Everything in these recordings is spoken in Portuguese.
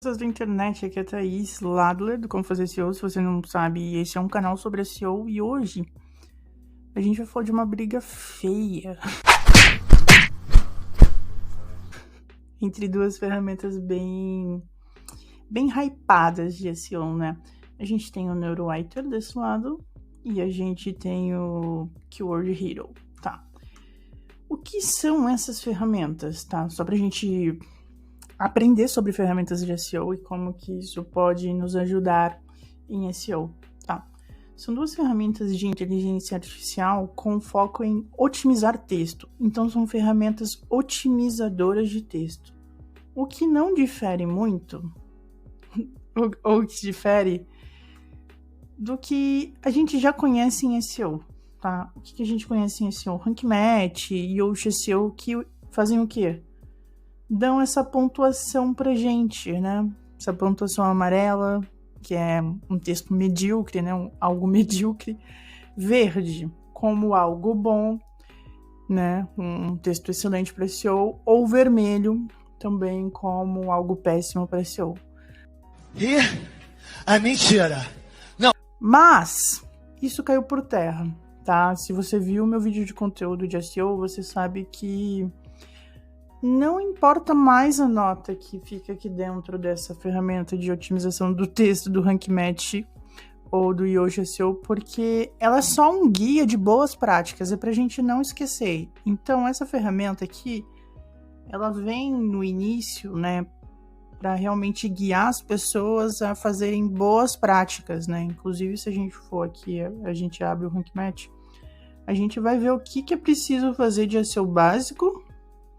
Pessoas da internet, aqui é a Thaís Ladler, do Como Fazer SEO. Se você não sabe, esse é um canal sobre SEO e hoje a gente vai falar de uma briga feia entre duas ferramentas bem hypadas de SEO, né? A gente tem o Neurowriter desse lado e a gente tem o Keyword Hero, tá? O que são essas ferramentas, tá? Só pra gente aprender sobre ferramentas de SEO e como que isso pode nos ajudar em SEO, tá? São duas ferramentas de inteligência artificial com foco em otimizar texto. Então, são ferramentas otimizadoras de texto. O que não difere muito, ou que difere do que a gente já conhece em SEO, tá? O que a gente conhece em SEO? Rank Match e Yoast SEO que fazem o quê? Dão essa pontuação pra gente, né? Essa pontuação amarela, que é um texto medíocre, né? Algo medíocre. Verde, como algo bom, né? Um texto excelente para SEO. Ou vermelho, também como algo péssimo para SEO. E a mentira. Não. Mas isso caiu por terra, tá? Se você viu meu vídeo de conteúdo de SEO, você sabe que não importa mais a nota que fica aqui dentro dessa ferramenta de otimização do texto do Rank Match ou do Yoast SEO, porque ela é só um guia de boas práticas, é pra gente não esquecer. Então, essa ferramenta aqui, ela vem no início, né, para realmente guiar as pessoas a fazerem boas práticas, né? Inclusive, se a gente for aqui, a gente abre o Rank Match, a gente vai ver o que é preciso fazer de SEO básico.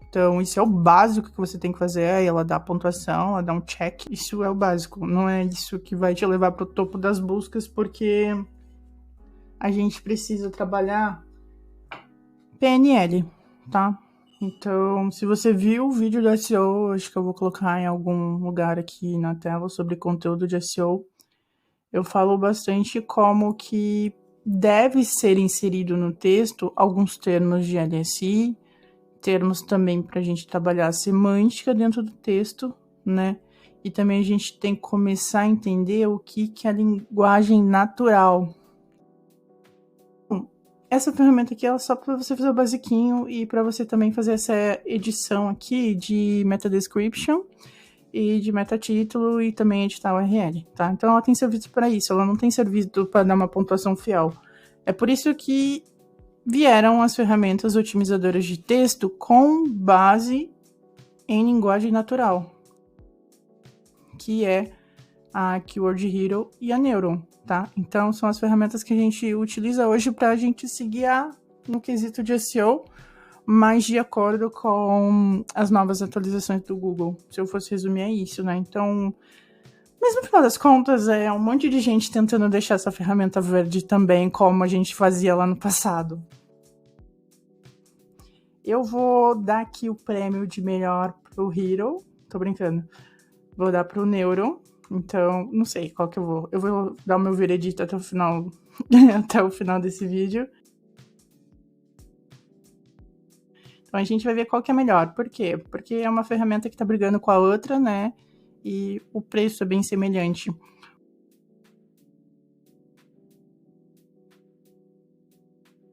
Então, isso é o básico que você tem que fazer, aí ela dá pontuação, ela dá um check. Isso é o básico, não é isso que vai te levar para o topo das buscas, porque a gente precisa trabalhar PNL, tá? Então, se você viu o vídeo do SEO, acho que eu vou colocar em algum lugar aqui na tela sobre conteúdo de SEO, eu falo bastante como que deve ser inserido no texto alguns termos de LSI, termos também para a gente trabalhar a semântica dentro do texto, né? E também a gente tem que começar a entender o que é a linguagem natural. Essa ferramenta aqui é só para você fazer o basiquinho e para você também fazer essa edição aqui de meta description e de meta título e também editar o URL, tá? Então ela tem servido para isso, ela não tem servido para dar uma pontuação fiel. É por isso que vieram as ferramentas otimizadoras de texto com base em linguagem natural, que é a Keyword Hero e a Neuron, tá? Então, são as ferramentas que a gente utiliza hoje para a gente se guiar no quesito de SEO, mas de acordo com as novas atualizações do Google. Se eu fosse resumir, é isso, né? Então, mas no final das contas, é um monte de gente tentando deixar essa ferramenta verde também, como a gente fazia lá no passado. Eu vou dar aqui o prêmio de melhor pro Hero. Tô brincando. Vou dar pro Neuro. Então, não sei qual que eu vou. Eu vou dar o meu veredito até o final, até o final desse vídeo. Então, a gente vai ver qual que é melhor. Por quê? Porque é uma ferramenta que tá brigando com a outra, né? E o preço é bem semelhante.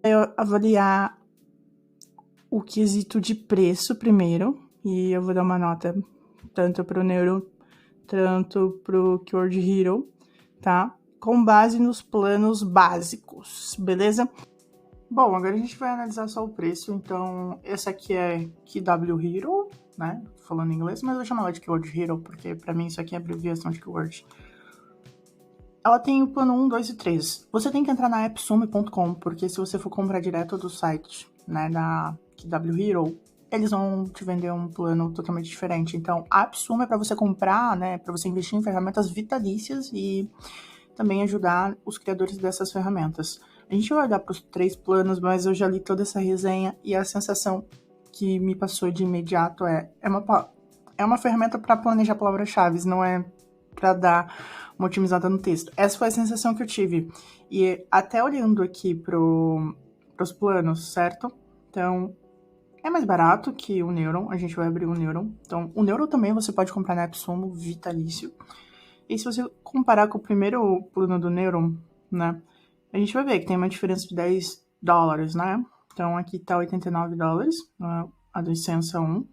Eu avaliar o quesito de preço primeiro, e eu vou dar uma nota tanto pro Neuro, tanto pro Keyword Hero, tá? Com base nos planos básicos, beleza? Bom, agora a gente vai analisar só o preço, então essa aqui é KW Hero, né? Falando em inglês, mas eu vou chamar ela de Keyword Hero, porque pra mim isso aqui é abreviação de keyword. Ela tem o plano 1, 2 e 3. Você tem que entrar na appsume.com, porque se você for comprar direto do site, né, da KW Hero, eles vão te vender um plano totalmente diferente. Então, a AppSumo é para você comprar, né, para você investir em ferramentas vitalícias e também ajudar os criadores dessas ferramentas. A gente vai olhar para os 3 planos, mas eu já li toda essa resenha e a sensação que me passou de imediato é uma ferramenta para planejar palavras-chave, não é para dar uma otimizada no texto. Essa foi a sensação que eu tive. E até olhando aqui pros planos, certo? Então, É mais barato que o Neuron, a gente vai abrir o Neuron. Então, o Neuron também você pode comprar na AppSumo vitalício. E se você comparar com o primeiro plano do Neuron, né, a gente vai ver que tem uma diferença de $10, né? Então, aqui tá $89, a licença 1.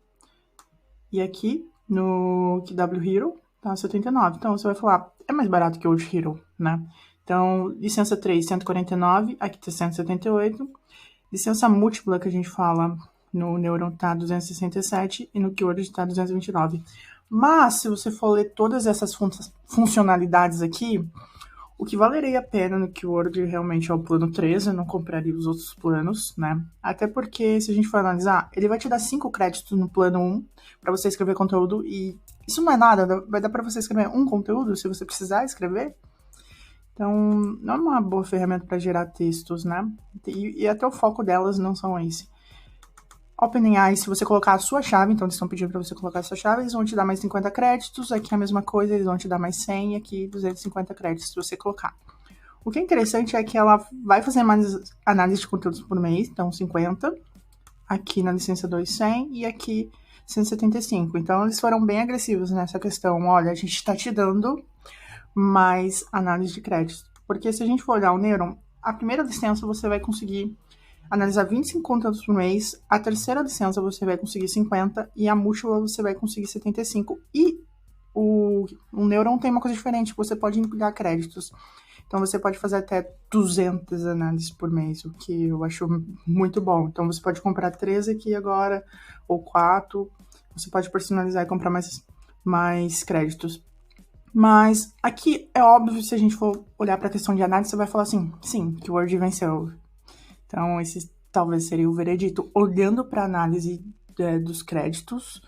E aqui, no KW Hero, tá 79. Então, você vai falar, é mais barato que o Old Hero, né? Então, licença 3, 149, aqui tá 178. Licença múltipla que a gente fala no Neuron tá 267 e no Keyword tá 229. Mas, se você for ler todas essas funcionalidades aqui, o que valeria a pena no Keyword realmente é o plano 13, eu não compraria os outros planos, né? Até porque, se a gente for analisar, ele vai te dar 5 créditos no plano 1 para você escrever conteúdo e isso não é nada, vai dar para você escrever um conteúdo se você precisar escrever. Então, não é uma boa ferramenta para gerar textos, né? E até o foco delas não são esse. OpenAI, se você colocar a sua chave, então eles estão pedindo para você colocar a sua chave, eles vão te dar mais 50 créditos, aqui é a mesma coisa, eles vão te dar mais 100 e aqui 250 créditos se você colocar. O que é interessante é que ela vai fazer mais análise de conteúdos por mês, então 50, aqui na licença 2, 100 e aqui 175. Então, eles foram bem agressivos nessa questão. Olha, a gente está te dando mais análise de créditos. Porque se a gente for olhar o Neuron, a primeira licença você vai conseguir analisar 25 conteúdos por mês, a terceira licença você vai conseguir 50 e a múltipla você vai conseguir 75. E o Neuron tem uma coisa diferente, você pode empilhar créditos. Então, você pode fazer até 200 análises por mês, o que eu acho muito bom. Então, você pode comprar 3 aqui agora, ou 4. Você pode personalizar e comprar mais créditos. Mas aqui é óbvio, se a gente for olhar para a questão de análise, você vai falar assim, sim, que o Word venceu. Então, esse talvez seria o veredito, olhando para a análise dos créditos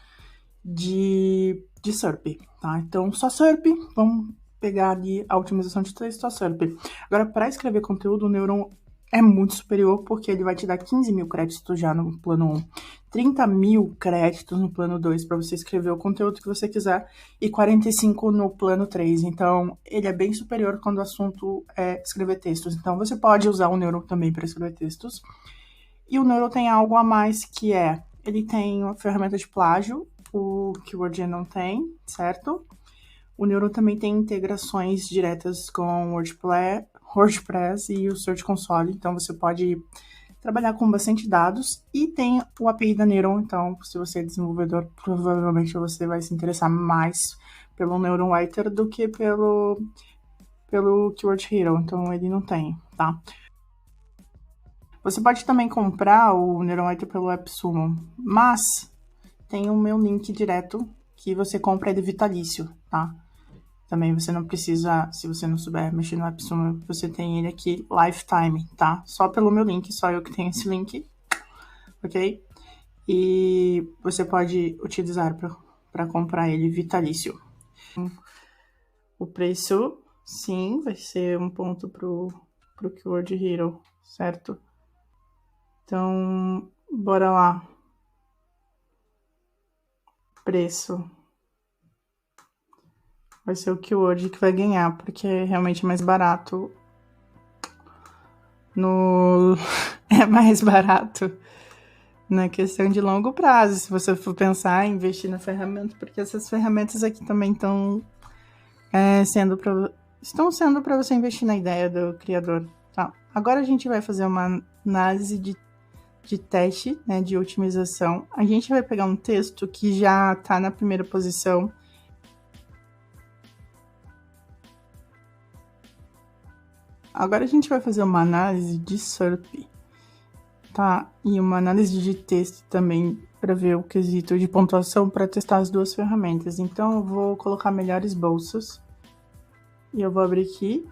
de SERP, tá? Então, só SERP, vamos pegar ali a otimização de texto, só SERP. Agora, para escrever conteúdo, o Neuron é muito superior, porque ele vai te dar 15 mil créditos já no plano 1, 30 mil créditos no plano 2 para você escrever o conteúdo que você quiser e 45 no plano 3. Então, ele é bem superior quando o assunto é escrever textos. Então, você pode usar o Neuron também para escrever textos. E o Neuron tem algo a mais que ele tem uma ferramenta de plágio, o Keyword não tem, certo? O Neuron também tem integrações diretas com WordPress e o Search Console, então você pode trabalhar com bastante dados. E tem o API da Neuron, então se você é desenvolvedor, provavelmente você vai se interessar mais pelo Neuron Writer do que pelo Keyword Hero, então ele não tem, tá? Você pode também comprar o Neuron Writer pelo AppSumo, mas tem o meu link direto que você compra ele vitalício, tá? Também você não precisa, se você não souber mexer no AppSumo, você tem ele aqui lifetime, tá? Só pelo meu link, só eu que tenho esse link, ok? E você pode utilizar para comprar ele vitalício. O preço, sim, vai ser um ponto pro Keyword Hero, certo? Então, bora lá. Preço. Vai ser o Keyword que vai ganhar, porque é realmente mais barato. É mais barato na questão de longo prazo, se você for pensar em investir na ferramenta, porque essas ferramentas aqui também estão sendo para você investir na ideia do criador. Tá. Agora a gente vai fazer uma análise de teste, né, de otimização. A gente vai pegar um texto que já está na primeira posição. Agora a gente vai fazer uma análise de SERP, tá? E uma análise de texto também para ver o quesito de pontuação para testar as duas ferramentas. Então eu vou colocar melhores bolsas e eu vou abrir aqui,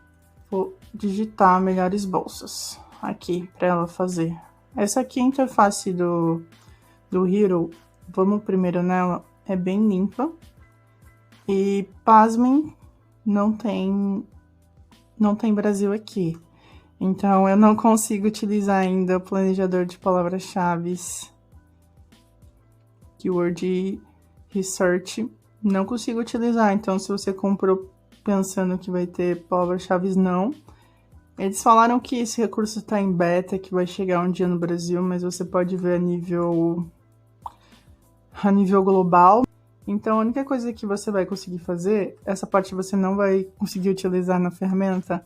vou digitar melhores bolsas aqui para ela fazer. Essa aqui é a interface do Hero. Vamos primeiro nela, é bem limpa e pasmem, não tem Brasil aqui. Então, eu não consigo utilizar ainda o planejador de palavras-chave. Keyword Research. Não consigo utilizar. Então, se você comprou pensando que vai ter palavras-chave, não. Eles falaram que esse recurso está em beta, que vai chegar um dia no Brasil, mas você pode ver a nível a nível global. Então, a única coisa que você vai conseguir fazer, essa parte você não vai conseguir utilizar na ferramenta,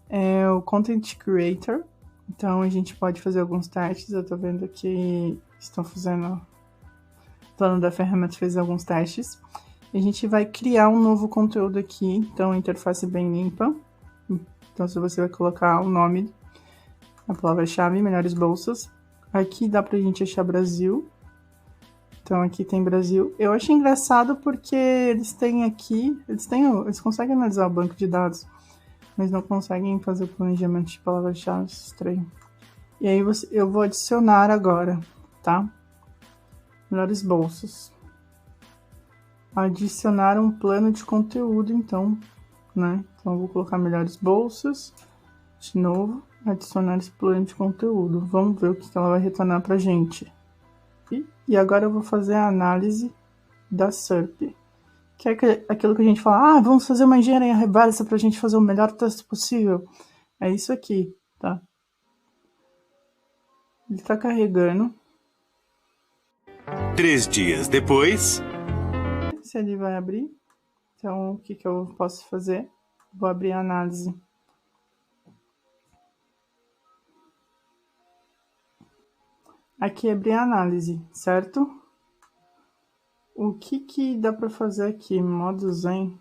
é o Content Creator. Então, a gente pode fazer alguns testes. Eu tô vendo que estão fazendo... O dono da ferramenta fez alguns testes. A gente vai criar um novo conteúdo aqui. Então, a interface bem limpa. Então, se você vai colocar o nome, a palavra-chave, melhores bolsas. Aqui dá pra gente achar Brasil. Então, aqui tem Brasil. Eu acho engraçado porque eles têm aqui... Eles conseguem analisar o banco de dados, mas não conseguem fazer o planejamento de palavras-chave. Estranho. E aí, eu vou adicionar agora, tá? Melhores bolsas. Adicionar um plano de conteúdo, então, né? Então, eu vou colocar melhores bolsas. De novo, adicionar esse plano de conteúdo. Vamos ver o que ela vai retornar pra gente. E agora eu vou fazer a análise da SERP. Que é aquilo que a gente fala, vamos fazer uma engenharia reversa pra gente fazer o melhor texto possível. É isso aqui, tá? Ele tá carregando. 3 dias depois... Se ele vai abrir. Então, o que eu posso fazer? Vou abrir a análise. Aqui abrir a análise, certo? O que dá pra fazer aqui? Modo Zen.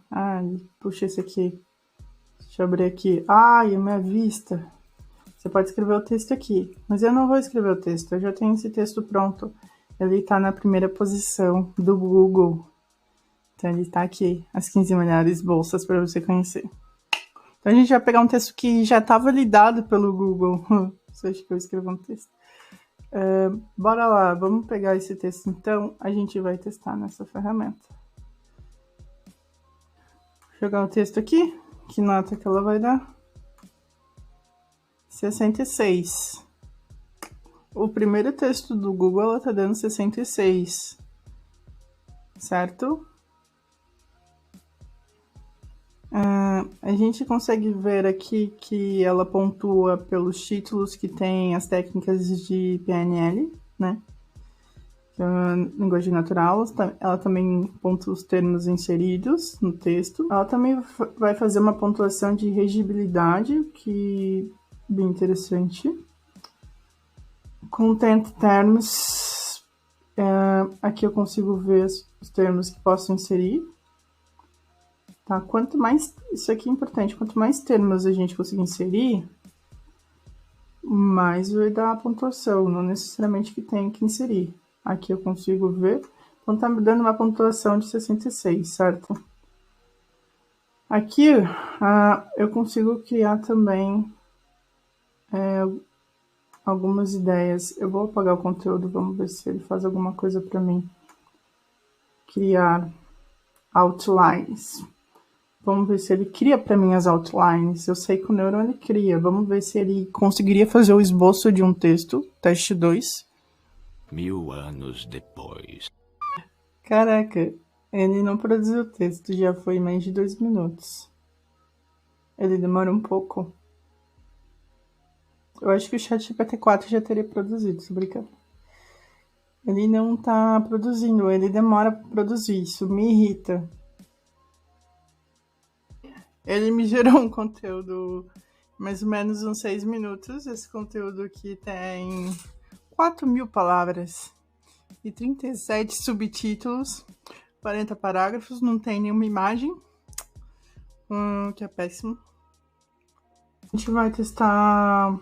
Puxa esse aqui. Deixa eu abrir aqui. A minha vista. Você pode escrever o texto aqui. Mas eu não vou escrever o texto. Eu já tenho esse texto pronto. Ele tá na primeira posição do Google. Então, ele tá aqui. As 15 melhores bolsas para você conhecer. Então, a gente vai pegar um texto que já tá validado pelo Google. Você acha que eu escrevo um texto? Bora lá. Vamos pegar esse texto, então. A gente vai testar nessa ferramenta. Vou jogar o texto aqui. Que nota que ela vai dar? 66. O primeiro texto do Google, ela tá dando 66. Certo? A gente consegue ver aqui que ela pontua pelos títulos que tem as técnicas de PNL, né? Que é a linguagem natural. Ela também pontua os termos inseridos no texto. Ela também vai fazer uma pontuação de legibilidade, que é bem interessante. Content Terms. Aqui eu consigo ver os termos que posso inserir. Tá? Quanto mais... Isso aqui é importante. Quanto mais termos a gente conseguir inserir, mais vai dar a pontuação. Não necessariamente que tem que inserir. Aqui eu consigo ver. Então, tá me dando uma pontuação de 66, certo? Aqui, eu consigo criar também algumas ideias. Eu vou apagar o conteúdo, vamos ver se ele faz alguma coisa para mim. Criar outlines. Vamos ver se ele cria para mim as outlines. Eu sei que o Neuron ele cria. Vamos ver se ele conseguiria fazer o esboço de um texto. Teste 2. 1000 anos depois. Caraca, ele não produziu o texto. Já foi mais de 2 minutos. Ele demora um pouco. Eu acho que o ChatGPT-4 já teria produzido, tô brincando. Ele não tá produzindo. Ele demora para produzir. Isso me irrita. Ele me gerou um conteúdo mais ou menos uns 6 minutos. Esse conteúdo aqui tem 4.000 palavras e 37 subtítulos, 40 parágrafos, não tem nenhuma imagem, que é péssimo. A gente vai testar...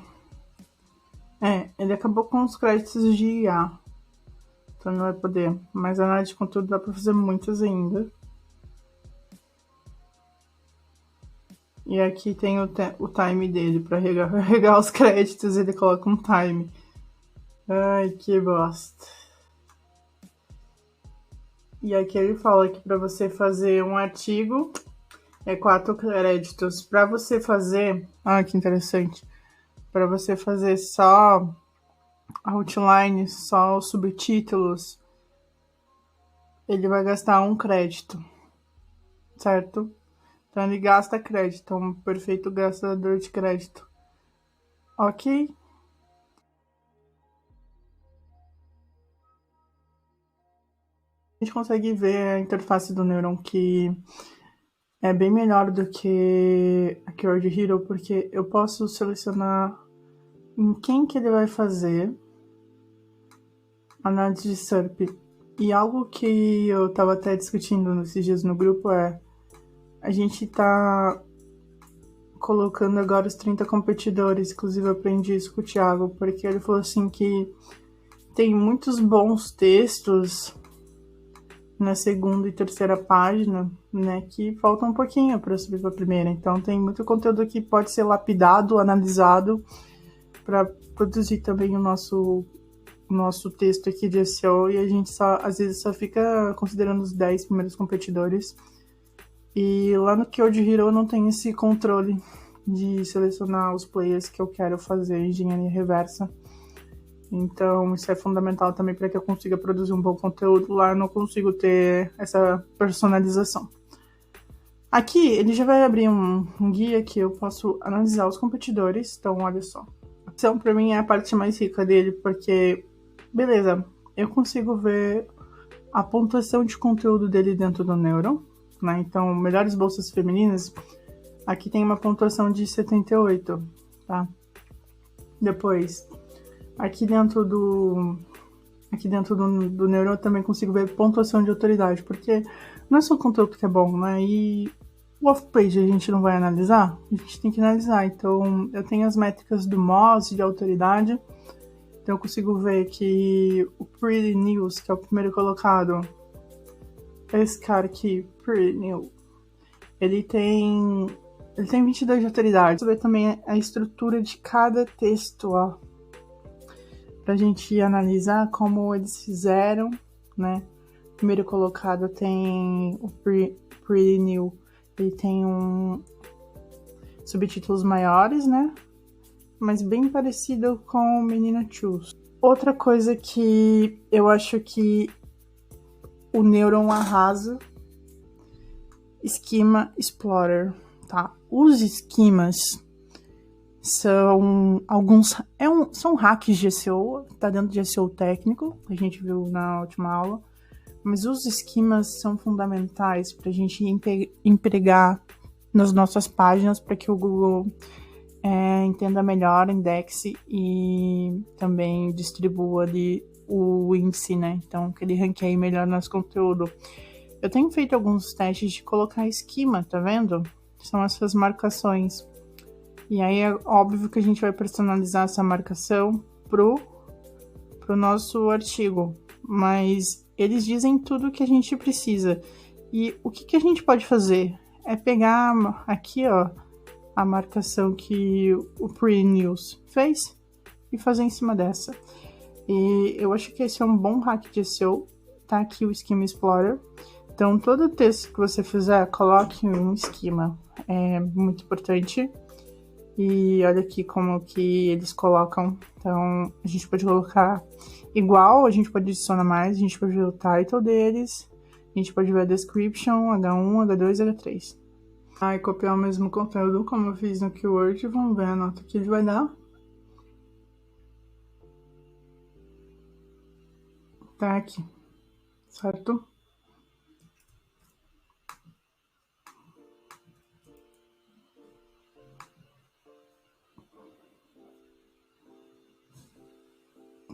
ele acabou com os créditos de IA, então não vai poder. Mas a análise de conteúdo dá para fazer muitas ainda. E aqui tem o time dele, para regar os créditos, ele coloca um time. Ai, que bosta. E aqui ele fala que para você fazer um artigo, 4 créditos. Para você fazer... que interessante. Para você fazer só outline, só os subtítulos, ele vai gastar 1 crédito. Certo? Então, ele gasta crédito, é um perfeito gastador de crédito. Ok? A gente consegue ver a interface do Neuron, que é bem melhor do que a Keyword Hero, porque eu posso selecionar em quem que ele vai fazer análise de SERP. E algo que eu estava até discutindo nesses dias no grupo é a gente tá colocando agora os 30 competidores. Inclusive eu aprendi isso com o Thiago, porque ele falou assim que tem muitos bons textos na segunda e terceira página, né, que falta um pouquinho para subir para a primeira. Então tem muito conteúdo que pode ser lapidado, analisado, para produzir também o nosso texto aqui de SEO, e a gente às vezes só fica considerando os 10 primeiros competidores. E lá no Keyword Hero eu não tenho esse controle de selecionar os players que eu quero fazer engenharia reversa. Então, isso é fundamental também para que eu consiga produzir um bom conteúdo. Lá eu não consigo ter essa personalização. Aqui, ele já vai abrir um guia que eu posso analisar os competidores. Então, olha só. Então, para mim, é a parte mais rica dele, porque, beleza, eu consigo ver a pontuação de conteúdo dele dentro do Neuron, né? Então, melhores bolsas femininas, aqui tem uma pontuação de 78, tá? Depois... Aqui dentro do Neuron eu também consigo ver pontuação de autoridade, porque não é só o conteúdo que é bom, né? E o off-page a gente não vai analisar? A gente tem que analisar. Então, eu tenho as métricas do Moz, de autoridade. Então, eu consigo ver que o Pretty News, que é o primeiro colocado, esse cara aqui, Pretty News, ele tem 22 de autoridade. Você vê também a estrutura de cada texto, ó, pra gente analisar como eles fizeram, né? O primeiro colocado tem o Pretty New, ele tem subtítulos maiores, né? Mas bem parecido com o Menina Choose. Outra coisa que eu acho que o Neuron arrasa, Schema Explorer, tá? Os esquemas são são hacks de SEO, tá dentro de SEO técnico, que a gente viu na última aula, mas os esquemas são fundamentais para a gente empregar nas nossas páginas para que o Google entenda melhor, indexe e também distribua ali o índice, né? Então, que ele ranqueie melhor nosso conteúdo. Eu tenho feito alguns testes de colocar esquema, tá vendo? São essas marcações. E aí é óbvio que a gente vai personalizar essa marcação pro nosso artigo. Mas eles dizem tudo o que a gente precisa. E o que a gente pode fazer? É pegar aqui, ó, a marcação que o Pretty News fez e fazer em cima dessa. E eu acho que esse é um bom hack de SEO. Tá aqui o Schema Explorer. Então, todo texto que você fizer, coloque um esquema. É muito importante. E olha aqui como que eles colocam. Então, a gente pode colocar igual, a gente pode adicionar mais, a gente pode ver o title deles, a gente pode ver a description, H1, H2 e H3. E copiar o mesmo conteúdo como eu fiz no Keyword, vamos ver a nota que ele vai dar. Tá aqui, certo?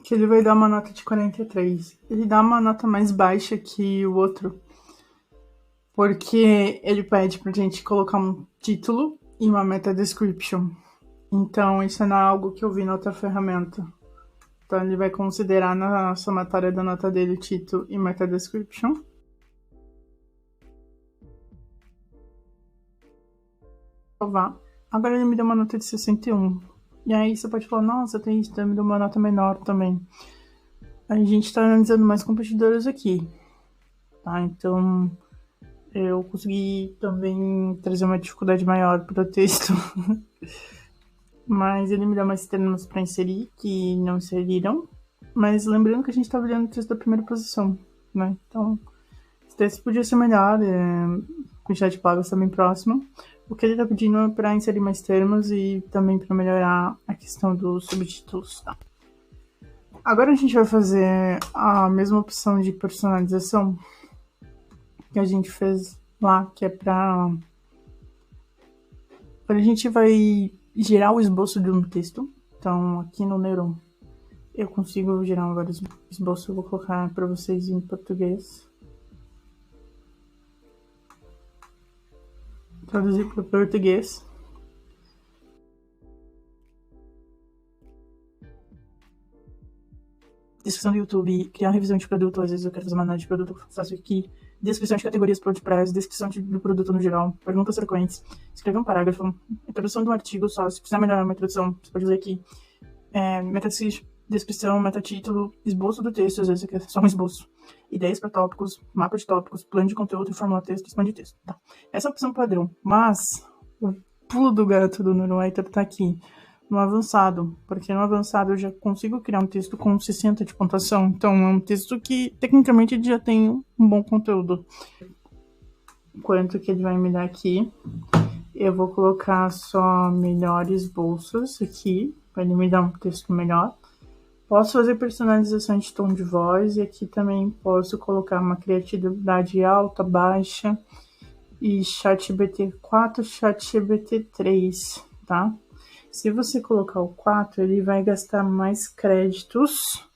Que ele vai dar uma nota de 43. Ele dá uma nota mais baixa que o outro, porque ele pede pra gente colocar um título e uma meta description. Então, isso não é algo que eu vi na outra ferramenta. Então, ele vai considerar na somatória da nota dele título e meta description. Agora ele me deu uma nota de 61. E aí você pode falar, nossa, me deu uma nota menor também. A gente tá analisando mais competidores aqui, tá? Então, eu consegui também trazer uma dificuldade maior para o texto. Mas ele me dá mais termos para inserir, que não inseriram. Mas lembrando que a gente tá olhando o texto da primeira posição, né? Então, esse texto podia ser melhor, quantidade de palavras também próxima. O que ele tá pedindo é para inserir mais termos e também para melhorar a questão dos subtítulos, tá? Agora a gente vai fazer a mesma opção de personalização que a gente fez lá, que é pra a gente vai gerar o esboço de um texto. Então, aqui no Neuron, eu consigo gerar vários esboços. Eu vou colocar para vocês em português. Traduzir para português. Descrição do YouTube, criar revisão de produto. Às vezes eu quero fazer uma análise de produto, eu faço aqui. Descrição de categorias por prazo, descrição do produto no geral, perguntas frequentes, escrever um parágrafo, introdução do artigo só. Se precisar melhorar uma introdução, você pode usar aqui. Descrição, metatítulo, esboço do texto, às vezes você quer só um esboço. Ideias para tópicos, mapa de tópicos, plano de conteúdo, formular texto, expande texto. Tá. Essa é a opção padrão, mas o pulo do gato do NeuroWriter tá aqui, no avançado, porque no avançado eu já consigo criar um texto com 60 de pontuação, então é um texto que tecnicamente já tem um bom conteúdo. Quanto que ele vai me dar aqui? Eu vou colocar só melhores bolsas aqui, para ele me dar um texto melhor. Posso fazer personalização de tom de voz e aqui também posso colocar uma criatividade alta, baixa e ChatGPT 4, ChatGPT 3, tá? Se você colocar o 4, ele vai gastar mais créditos,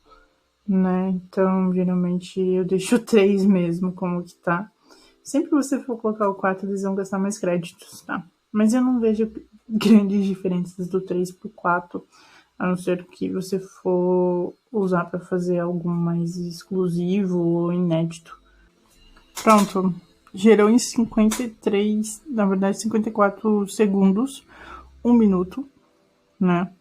né? Então, geralmente eu deixo o 3 mesmo, como que tá. Sempre que você for colocar o 4, eles vão gastar mais créditos, tá? Mas eu não vejo grandes diferenças do 3 pro 4, a não ser que você for usar para fazer algo mais exclusivo ou inédito. Pronto, gerou em 53, na verdade 54 segundos, 1 minuto, né?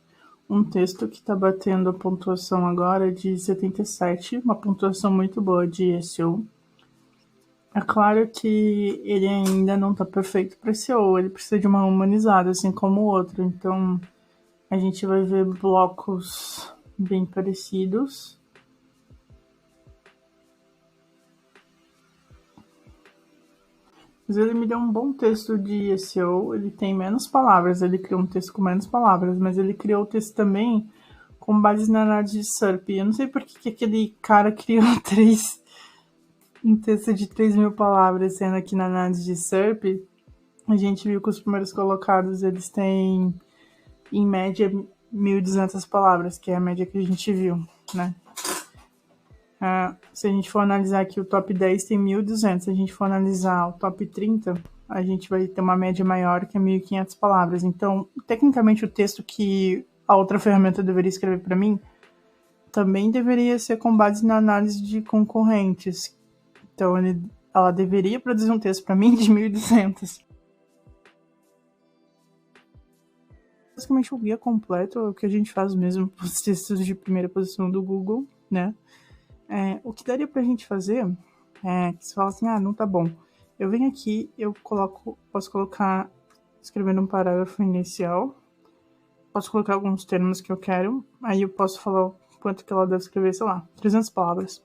Um texto que tá batendo a pontuação agora de 77, uma pontuação muito boa de SEO. É claro que ele ainda não tá perfeito para SEO, ele precisa de uma humanizada, assim como o outro, então a gente vai ver blocos bem parecidos. Mas ele me deu um bom texto de SEO, ele tem menos palavras, ele criou um texto com menos palavras, mas ele criou o texto também com base na análise de SERP. Eu não sei por que aquele cara criou um texto de 3.000 palavras, sendo aqui na análise de SERP, a gente viu que os primeiros colocados, eles têm, em média, 1.200 palavras, que é a média que a gente viu, né? Se a gente for analisar aqui o top 10 tem 1.200, se a gente for analisar o top 30, a gente vai ter uma média maior que é 1.500 palavras. Então, tecnicamente, o texto que a outra ferramenta deveria escrever para mim também deveria ser com base na análise de concorrentes. Então, ela deveria produzir um texto para mim de 1.200. Basicamente, o guia completo é o que a gente faz mesmo para os textos de primeira posição do Google, né? O que daria pra gente fazer é que você fala assim, não tá bom. Eu venho aqui, posso colocar, escrevendo um parágrafo inicial, posso colocar alguns termos que eu quero, aí eu posso falar o quanto que ela deve escrever, sei lá, 300 palavras.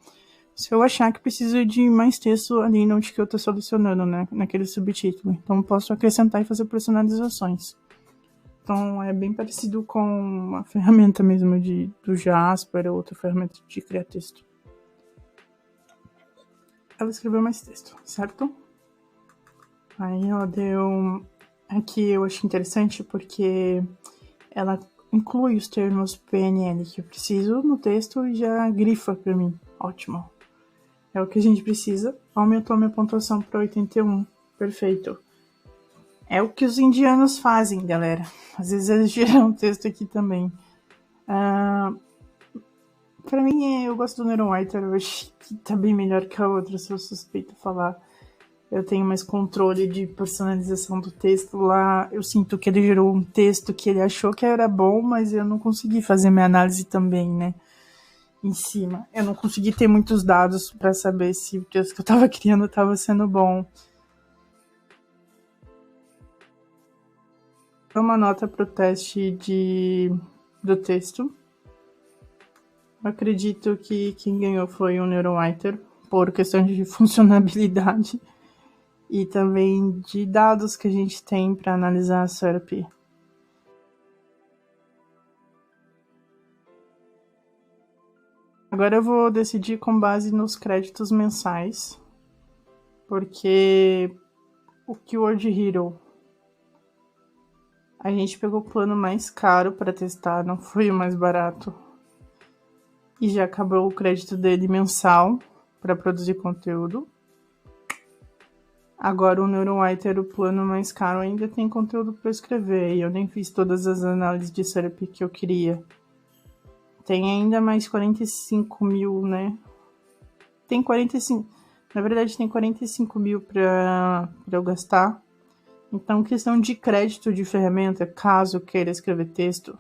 Se eu achar que preciso de mais texto ali onde que eu tô selecionando, né, naquele subtítulo, então eu posso acrescentar e fazer personalizações. Então é bem parecido com uma ferramenta mesmo do Jasper ou outra ferramenta de criar texto. Ela escreveu mais texto, certo? Aí ela deu... Aqui eu achei interessante porque ela inclui os termos PNL que eu preciso no texto e já grifa pra mim. Ótimo. É o que a gente precisa. Aumentou minha pontuação para 81. Perfeito. É o que os indianos fazem, galera. Às vezes eles geram um texto aqui também. Pra mim, eu gosto do NeuroWriter, eu acho que tá bem melhor que a outra, se eu suspeito falar. Eu tenho mais controle de personalização do texto lá. Eu sinto que ele gerou um texto que ele achou que era bom, mas eu não consegui fazer minha análise também, né? Em cima. Eu não consegui ter muitos dados pra saber se o texto que eu tava criando tava sendo bom. Uma nota pro teste do texto. Eu acredito que quem ganhou foi o NeuroWriter, por questão de funcionalidade e também de dados que a gente tem para analisar a SERP. Agora eu vou decidir com base nos créditos mensais. porque o Keyword Hero, a gente pegou o plano mais caro para testar, não foi o mais barato. E já acabou o crédito dele mensal para produzir conteúdo. Agora o Neurowriter, o plano mais caro, ainda tem conteúdo para escrever. E eu nem fiz todas as análises de SERP que eu queria. Tem ainda mais 45 mil, né? Tem 45... Na verdade, tem 45 mil para eu gastar. Então, questão de crédito de ferramenta, caso queira escrever texto,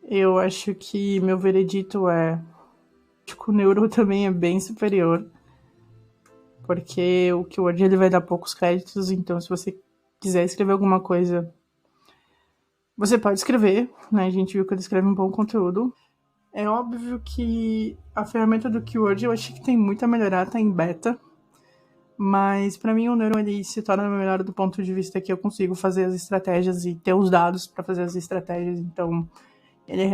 eu acho que meu veredito é... Acho que o Neuro também é bem superior. Porque o Keyword ele vai dar poucos créditos, então se você quiser escrever alguma coisa, você pode escrever, né? A gente viu que ele escreve um bom conteúdo. É óbvio que a ferramenta do Keyword eu achei que tem muito a melhorar, tá em beta. Mas pra mim o Neuro ele se torna melhor do ponto de vista que eu consigo fazer as estratégias e ter os dados para fazer as estratégias. Então ele é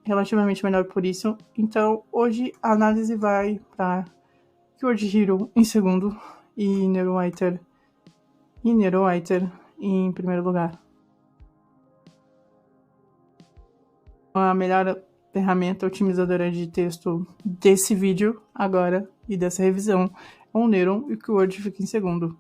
relativamente melhor por isso. Então hoje a análise vai para Keyword Hero em segundo e Neurowriter em primeiro lugar. A melhor ferramenta otimizadora de texto desse vídeo agora e dessa revisão é o Neuron e o Keyword fica em segundo.